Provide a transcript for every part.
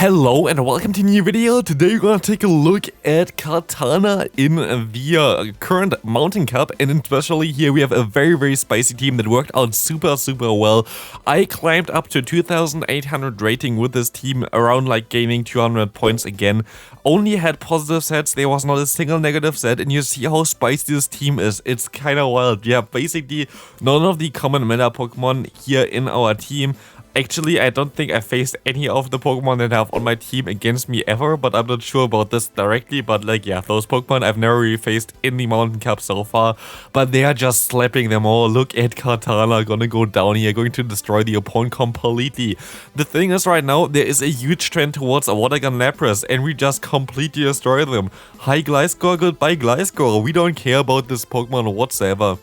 Hello and welcome to a new video. Today we're gonna take a look at Kartana in the current Mountain Cup, and especially here we have a very spicy team that worked out super well. I climbed up to 2800 rating with this team, around like gaining 200 points again. Only had positive sets, there was not a single negative set, and you see how spicy this team is. It's kinda wild. Yeah, basically none of the common meta Pokemon here in our team. Actually, I don't think I faced any of the Pokemon that I have on my team against me ever, but I'm not sure about this directly. But like, yeah, those Pokemon I've never really faced in the Mountain Cup so far, but they are just slapping them all. Look at Kartana, gonna go down here, going to destroy the opponent completely. The thing is, right now, there is a huge trend towards a Water Gun Lapras, and we just completely destroy them. Hi Gliscor, goodbye Gliscor. We don't care about this Pokemon whatsoever.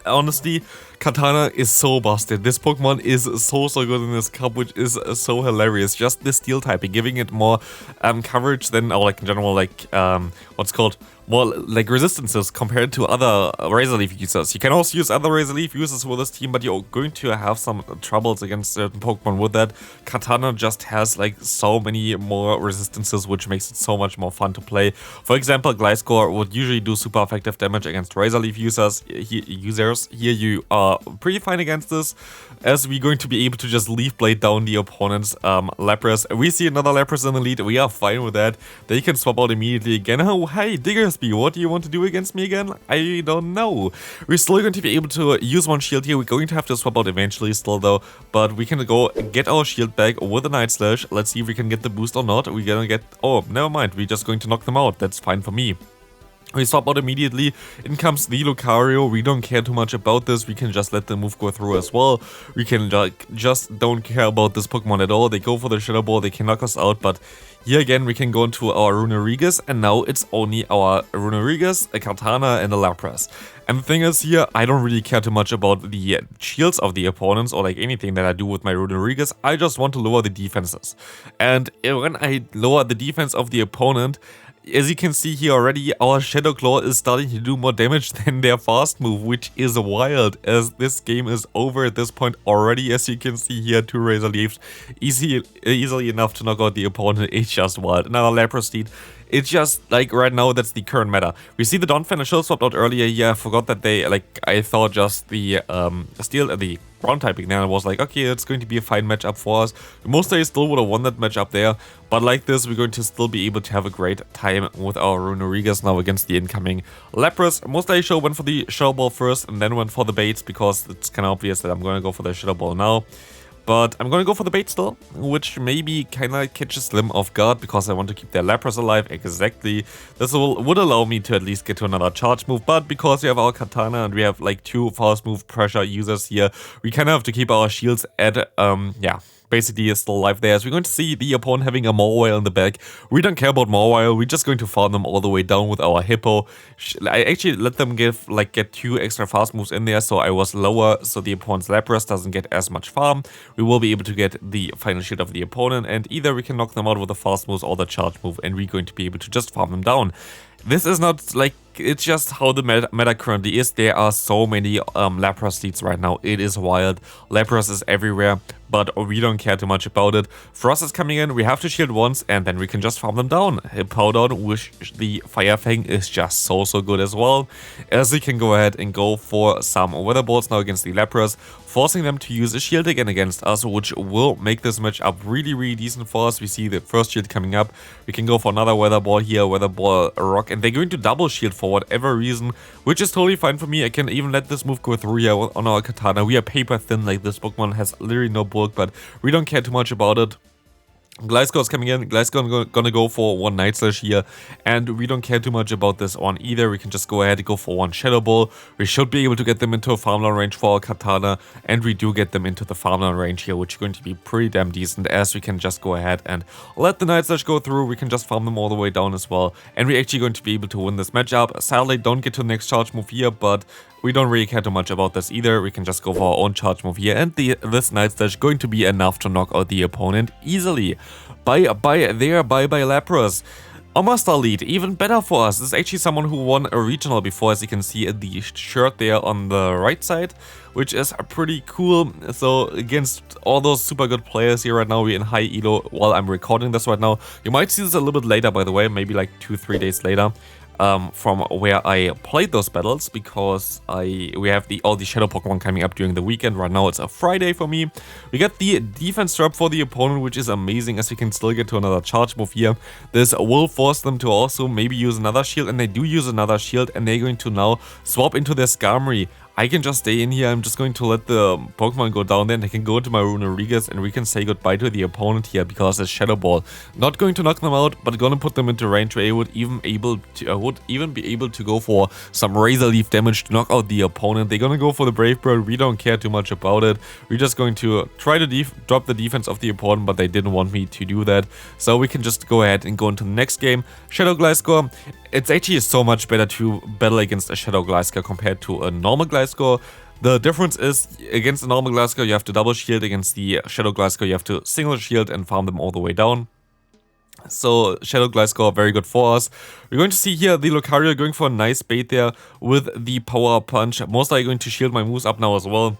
Honestly, Kartana is so busted. This Pokemon is so good in this cup, which is so hilarious. Just the steel typing, giving it more coverage than, or like in general, like what's called more like resistances compared to other Razor Leaf users. You can also use other Razor Leaf users with this team, but you're going to have some troubles against certain Pokemon with that. Kartana just has like so many more resistances, which makes it so much more fun to play. For example, Gliscor would usually do super effective damage against Razor Leaf users. Here you are pretty fine against this, as we're going to be able to just Leaf Blade down the opponent's Lapras. We see another Lapras in the lead, we are fine with that. They can swap out immediately again. Oh, hey, Diggersby, what do you want to do against me again? I don't know. We're still going to be able to use one shield here. We're going to have to swap out eventually still though, but we can go get our shield back with a Night Slash. Let's see if we can get the boost or not. We're gonna get... oh, never mind. We're just going to knock them out. That's fine for me. We swap out immediately. In comes the Lucario. We don't care too much about this. We can just let the move go through as well. We can just don't care about this Pokemon at all. They go for the Shadow Ball. They can knock us out. But here again, we can go into our LilyNiRiain. And now it's only our LilyNiRiain, a Kartana, and a Lapras. And the thing is here, I don't really care too much about the shields of the opponents or like anything that I do with my LilyNiRiain. I just want to lower the defenses. And when I lower the defense of the opponent, as you can see here already, our Shadow Claw is starting to do more damage than their fast move, which is wild, as this game is over at this point already. As you can see here, 2 Razor Leafs, easily enough to knock out the opponent. It's just wild. Another Lapras lead. It's just like right now, that's the current meta. We see the Donphan and Shield swapped out earlier. Yeah, I forgot that they, like, I thought just the the ground typing there. I was like, okay, it's going to be a fine matchup for us. Most days still would have won that matchup there, but like this, we're going to still be able to have a great time with our LilyNiRiain now against the incoming Lapras. Most days show went for the Shadow Ball first and then went for the baits, because it's kind of obvious that I'm going to go for the Shadow Ball now. But I'm going to go for the bait still, which maybe kind of catches Slim off guard, because I want to keep their Lapras alive. Exactly. This would allow me to at least get to another charge move, but because we have our Kartana and we have like 2 fast move pressure users here, we kind of have to keep our shields at, yeah, basically is still alive there. As we're going to see the opponent having a Mawile in the back. We don't care about Mawile, we're just going to farm them all the way down with our Hippo. I actually let them get 2 extra fast moves in there, so I was lower, so the opponent's Lapras doesn't get as much farm. We will be able to get the final shield of the opponent, and either we can knock them out with the fast moves or the charge move, and we're going to be able to just farm them down. This is not like, it's just how the meta currently is. There are so many Lapras leads right now. It is wild. Lapras is everywhere, but we don't care too much about it. Frost is coming in. We have to shield once, and then we can just farm them down. Powdown with the Fire Fang is just so good as well. As we can go ahead and go for some Weather Balls now against the Lapras, forcing them to use a shield again against us, which will make this matchup really decent for us. We see the first shield coming up. We can go for another Weather Ball here, Weather Ball Rock, and they're going to double shield for whatever reason, which is totally fine for me. I can even let this move go through here on our Kartana. We are paper thin, like this Pokemon has literally no bulk, but we don't care too much about it. Gliscor is coming in. Gliscor gonna go for 1 Night Slash here, and we don't care too much about this on either. We can just go ahead and go for 1 Shadow Ball. We should be able to get them into a farmland range for our Kartana, and we do get them into the farmland range here, which is going to be pretty damn decent, as we can just go ahead and let the Night Slash go through. We can just farm them all the way down as well, and we're actually going to be able to win this matchup. Sadly, don't get to the next charge move here, but we don't really care too much about this either. We can just go for our own charge move here, and this Night Slash going to be enough to knock out the opponent easily. Bye Lapras. Omastar lead, even better for us. This is actually someone who won a regional before, as you can see in the shirt there on the right side, which is pretty cool. So against all those super good players here right now, we're in high elo while I'm recording this right now. You might see this a little bit later, by the way, maybe like 2-3 days later. From where I played those battles, because we have all the shadow Pokemon coming up during the weekend. Right now it's a Friday for me. We got the defense drop for the opponent, which is amazing, as we can still get to another charge move here. This will force them to also maybe use another shield, and they do use another shield, and they're going to now swap into their Skarmory. I can just stay in here. I'm just going to let the Pokemon go down there, and I can go into my LilyNiRiain, and we can say goodbye to the opponent here, because it's Shadow Ball. Not going to knock them out, but going to put them into range where I would even be able to go for some Razor Leaf damage to knock out the opponent. They're going to go for the Brave Bird. We don't care too much about it. We're just going to try to drop the defense of the opponent, but they didn't want me to do that. So we can just go ahead and go into the next game. Shadow Gliscor. It's actually so much better to battle against a Shadow Gliscor compared to a normal Gliscor. The difference is, against the normal Gliscor you have to double shield, against the Shadow Gliscor you have to single shield and farm them all the way down. So Shadow Gliscor, very good for us. We're going to see here the Lucario going for a nice bait there with the Power Punch. Most likely going to shield my moves up now as well,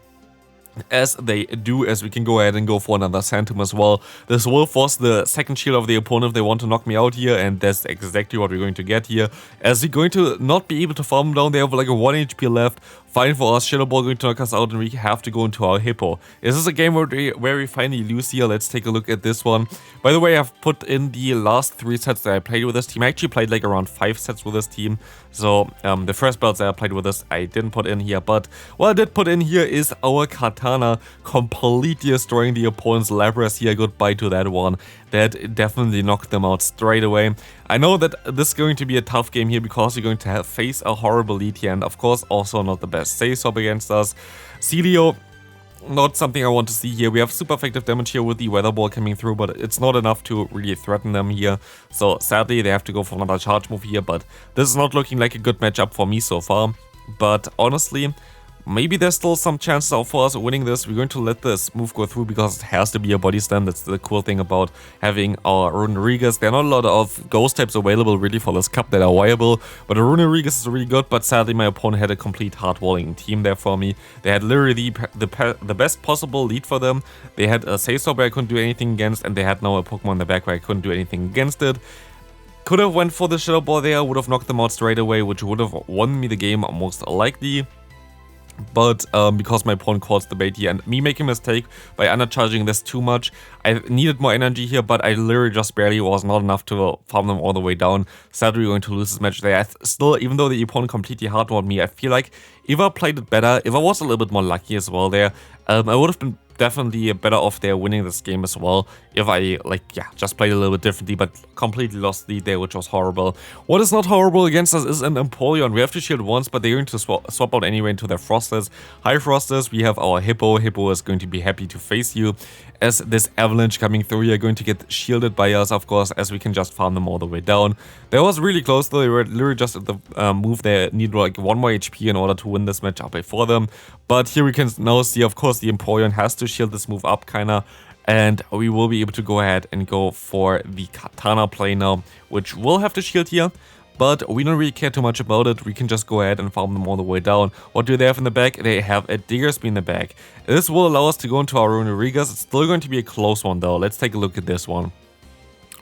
as they do, as we can go ahead and go for another Phantom as well. This will force the second shield of the opponent if they want to knock me out here, and that's exactly what we're going to get here, as we're going to not be able to farm them down. They have like a 1 HP left. Fine for us. Shadow Ball going to knock us out, and we have to go into our Hippo. Is this a game where we finally lose here? Let's take a look at this one. By the way, I've put in the last 3 sets that I played with this team. I actually played like around 5 sets with this team. So the first battles that I played with this, I didn't put in here. But what I did put in here is our Kartana completely destroying the opponent's Lapras here. Goodbye to that one. That definitely knocked them out straight away. I know that this is going to be a tough game here, because you're going to face a horrible lead here, and of course also not the best Say-Swap against us. Celio, not something I want to see here. We have super effective damage here with the Weather Ball coming through, but it's not enough to really threaten them here. So sadly they have to go for another charge move here, but this is not looking like a good matchup for me so far. But honestly, maybe there's still some chances for us winning this. We're going to let this move go through, because it has to be a body slam. That's the cool thing about having our LilyNiRiain. There are not a lot of ghost types available really for this cup that are viable, but the LilyNiRiain is really good. But sadly my opponent had a complete hard-walling team there for me. They had literally the best possible lead for them. They had a Say-Swap where I couldn't do anything against, and they had now a Pokemon in the back where I couldn't do anything against it. Could have went for the Shadow Ball there, would have knocked them out straight away, which would have won me the game most likely. But because my opponent calls the bait here, and me making a mistake by undercharging this too much, I needed more energy here, but I literally just barely was not enough to farm them all the way down. Sadly, we're going to lose this match there. Still, even though the opponent completely hardwalled me, I feel like if I played it better, if I was a little bit more lucky as well there, I would have been definitely better off there winning this game as well, if I just played a little bit differently, but completely lost lead there, which was horrible. What is not horrible against us is an Empoleon. We have to shield once, but they're going to swap out anyway into their Frosters. Hi Frosters, we have our Hippo. Hippo is going to be happy to face you, as this Avalanche coming through here going to get shielded by us, of course, as we can just farm them all the way down. That was really close though. They were literally just at the move there, need like 1 more HP in order to win this match up before them. But here we can now see, of course, the Empoleon has to shield this move up kinda, and we will be able to go ahead and go for the Kartana play now, which will have to shield here. But we don't really care too much about it. We can just go ahead and farm them all the way down. What do they have in the back? They have a Diggersby in the back. This will allow us to go into our LilyNiRiain. It's still going to be a close one though. Let's take a look at this one.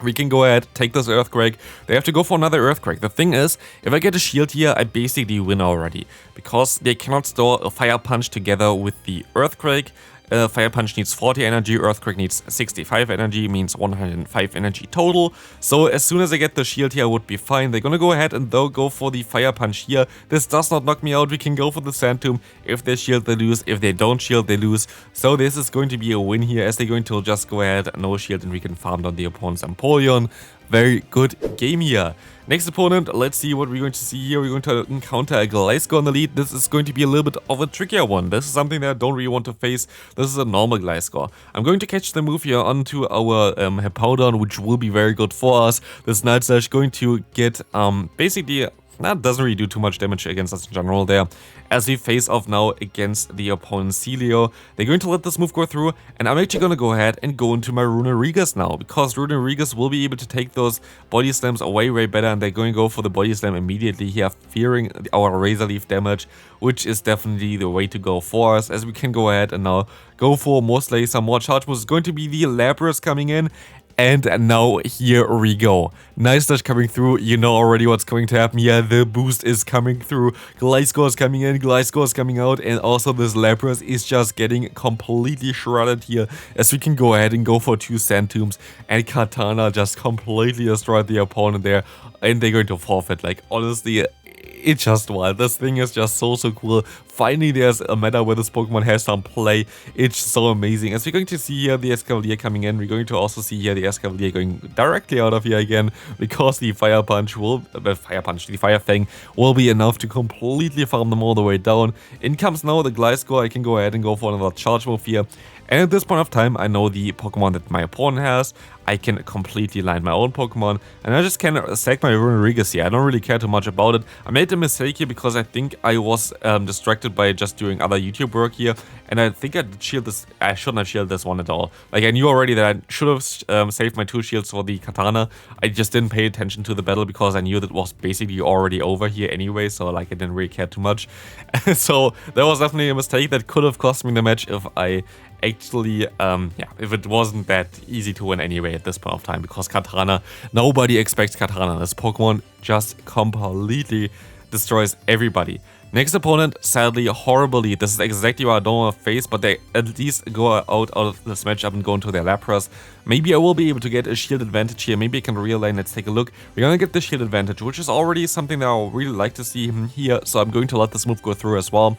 We can go ahead, take this Earthquake. They have to go for another Earthquake. The thing is, if I get a shield here, I basically win already, because they cannot store a Fire Punch together with the Earthquake. Fire Punch needs 40 energy, Earthquake needs 65 energy, means 105 energy total. So as soon as I get the shield here, I would be fine. They're gonna go ahead and they'll go for the Fire Punch here. This does not knock me out. We can go for the Sand Tomb. If they shield, they lose. If they don't shield, they lose. So this is going to be a win here, as they're going to just go ahead, no shield, and we can farm down the opponent's Empoleon. Very good game here. Next opponent, let's see what we're going to see here. We're going to encounter a Gliscor in the lead. This is going to be a little bit of a trickier one. This is something that I don't really want to face. This is a normal Gliscor. I'm going to catch the move here onto our Hippowdon, which will be very good for us. This Night Slash going to get basically that doesn't really do too much damage against us in general there. As we face off now against the opponent Celio, they're going to let this move go through, and I'm actually going to go ahead and go into my LilyNiRiain now, because LilyNiRiain will be able to take those body slams way better, and they're going to go for the body slam immediately here, fearing our Razor Leaf damage, which is definitely the way to go for us, as we can go ahead and now go for mostly some more charge moves. It's going to be the Lapras coming in. And now here we go. Nice dash coming through. You know already what's going to happen here. The boost is coming through. Gliscor is coming in. Gliscor is coming out. And also this Lapras is just getting completely shredded here. As we can go ahead and go for 2 Sand Tombs. And Kartana just completely destroyed the opponent there. And they're going to forfeit. Like, honestly, it's just wild. This thing is just so cool. Finally, there's a meta where this Pokemon has some play. It's so amazing. As we're going to see here the Escavalier coming in, we're going to also see here the Escavalier going directly out of here again, because the Fire Punch will, the Fire Fang will be enough to completely farm them all the way down. In comes now the Gliscor. I can go ahead and go for another charge move here. And at this point of time, I know the Pokemon that my opponent has. I can completely line my own Pokemon, and I just can sack my LilyNiRiain here. I don't really care too much about it. I made a mistake here because I think I was distracted by just doing other YouTube work here, and I think I did shield this. I shouldn't have shielded this one at all. Like, I knew already that I should have saved my 2 shields for the Kartana. I just didn't pay attention to the battle because I knew that it was basically already over here anyway, so like I didn't really care too much. So that was definitely a mistake that could have cost me the match if I actually, if it wasn't that easy to win anyway at this point of time, because Kartana, nobody expects Kartana. This Pokemon just completely destroys everybody. Next opponent, sadly, horribly. This is exactly what I don't want to face, but they at least go out of this matchup and go into their Lapras. Maybe I will be able to get a shield advantage here. Maybe I can realign. Let's take a look. We're going to get the shield advantage, which is already something that I would really like to see here, so I'm going to let this move go through as well.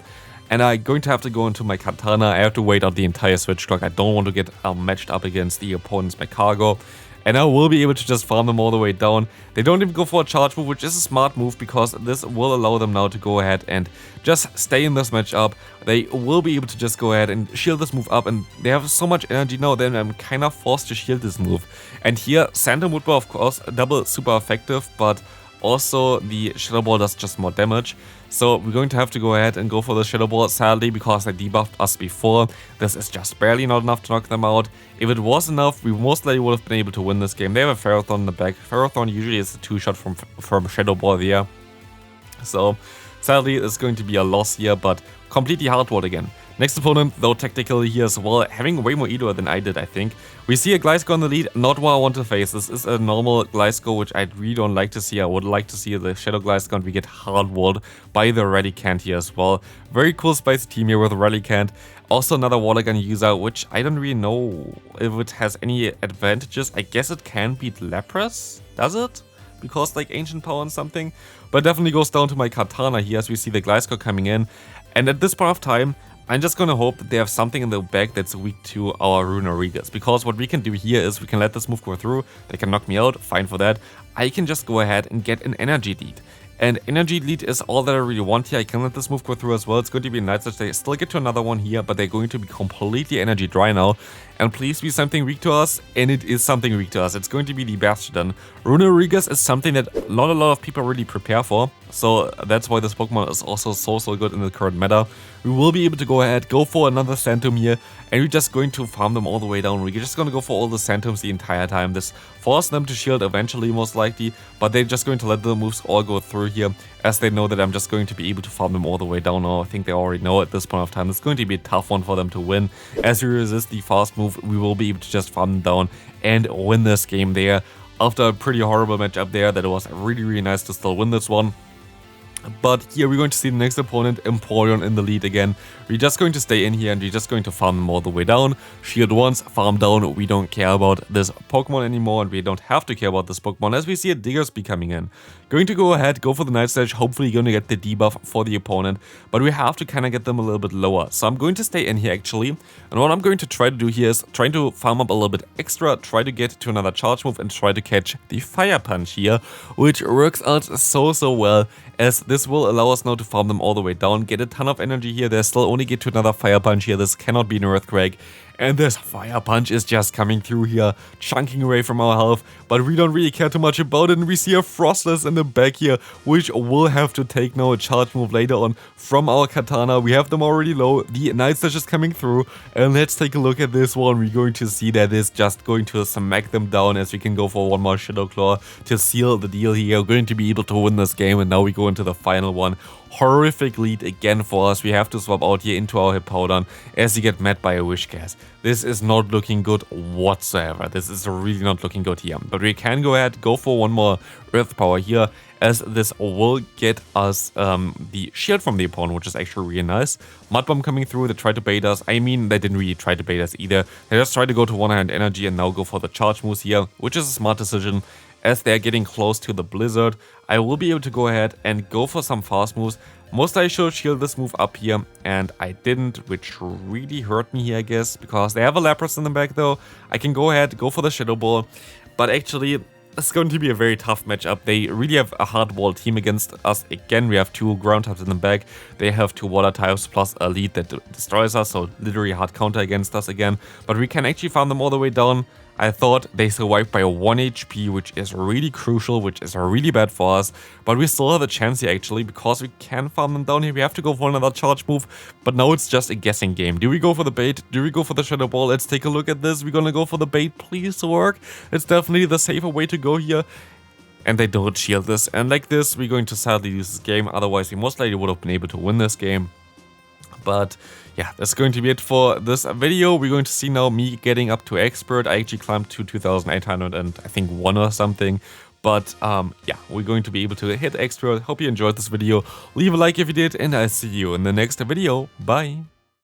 And I'm going to have to go into my Kartana. I have to wait out the entire switch clock. I don't want to get matched up against the opponent's Cargo. And I will be able to just farm them all the way down. They don't even go for a charge move, which is a smart move, because this will allow them now to go ahead and just stay in this matchup. They will be able to just go ahead and shield this move up, and they have so much energy now that I'm kind of forced to shield this move. And here, Phantom would be, of course, double super effective, but also the Shadow Ball does just more damage. So we're going to have to go ahead and go for the Shadow Ball, sadly, because they debuffed us before. This is just barely not enough to knock them out. If it was enough, we most likely would have been able to win this game. They have a Ferrothorn in the back. Ferrothorn usually is a 2-shot from Shadow Ball there. So sadly, it's going to be a loss here, but completely hardwalled again. Next opponent, though technically here as well, having way more Edo than I did, I think. We see a Gliscor in the lead, not what I want to face. This is a normal Gliscor, which I really don't like to see. I would like to see the Shadow Gliscor, and we get hardwalled by the Relicanth here as well. Very cool spicy team here with Relicanth. Also another Water Gun user, which I don't really know if it has any advantages. I guess it can beat Lapras, does it? Because like Ancient Power and something. But definitely goes down to my Kartana here as we see the Gliscor coming in. And at this point of time, I'm just gonna hope that they have something in the back that's weak to our LilyNiRiain, because what we can do here is we can let this move go through. They can knock me out, fine for that. I can just go ahead and get an energy lead. And energy lead is all that I really want here. I can let this move go through as well. It's going to be nice that they still get to another one here, but they're going to be completely energy dry now. And please be something weak to us, and it is something weak to us. It's going to be the Bastion. LilyNiRiain is something that not a lot of people really prepare for, so that's why this Pokemon is also so good in the current meta. We will be able to go ahead, go for another Phantom here, and we're just going to farm them all the way down. We're just going to go for all the Phantoms the entire time. This forces them to shield eventually, most likely, but they're just going to let the moves all go through here, as they know that I'm just going to be able to farm them all the way down now. I think they already know at this point of time. It's going to be a tough one for them to win. As we resist the fast move, we will be able to just farm them down and win this game there. After a pretty horrible matchup there, that it was really nice to still win this one. But here we're going to see the next opponent, Empoleon, in the lead again. We're just going to stay in here and we're just going to farm them all the way down. Shield once, farm down. We don't care about this Pokemon anymore, and we don't have to care about this Pokemon, as we see a Diggersby coming in. Going to go ahead, go for the Night Stage, hopefully going to get the debuff for the opponent, but we have to kind of get them a little bit lower. So I'm going to stay in here actually, and what I'm going to try to do here is trying to farm up a little bit extra, try to get to another charge move and try to catch the Fire Punch here, which works out so well, as this will allow us now to farm them all the way down, get a ton of energy here. They still only get to another Fire Punch here. This cannot be an Earthquake. and this Fire Punch is just coming through here, chunking away from our health, but we don't really care too much about it, and we see a Frostless in the back here, which will have to take now a charge move later on from our Kartana. We have them already low, the Night Slash is coming through, and let's take a look at this one. We're going to see that it's just going to smack them down as we can go for one more Shadow Claw to seal the deal here. We're going to be able to win this game, and now we go into the final one. Horrific lead again for us. We have to swap out here into our Hippowdon as you get met by a Wish Gas. This is not looking good whatsoever. This is really not looking good here. But we can go ahead, go for one more Earth Power here, as this will get us the shield from the opponent, which is actually really nice. Mud Bomb coming through, they tried to bait us. I mean, they didn't really try to bait us either. They just tried to go to one-hand energy and now go for the charge moves here, which is a smart decision. As they're getting close to the Blizzard, I will be able to go ahead and go for some fast moves. Most I should shield this move up here, and I didn't, which really hurt me here, I guess, because they have a Lapras in the back though. I can go ahead, go for the Shadow Ball, but actually it's going to be a very tough matchup. They really have a hard wall team against us. Again, we have 2 ground types in the back. They have 2 water types plus a lead that destroys us, so literally a hard counter against us again. But we can actually farm them all the way down. I thought they survived by 1 HP, which is really crucial, which is really bad for us. But we still have a chance here actually, because we can farm them down here. We have to go for another charge move, but now it's just a guessing game. Do we go for the bait? Do we go for the Shadow Ball? Let's take a look at this. We're gonna go for the bait, please work. It's definitely the safer way to go here. And they don't shield this. And like this, we're going to sadly lose this game. Otherwise, we most likely would have been able to win this game. But yeah, that's going to be it for this video. We're going to see now me getting up to Expert. I actually climbed to 2,800 and I think 1 or something. But yeah, we're going to be able to hit Expert. Hope you enjoyed this video. Leave a like if you did, and I'll see you in the next video. Bye.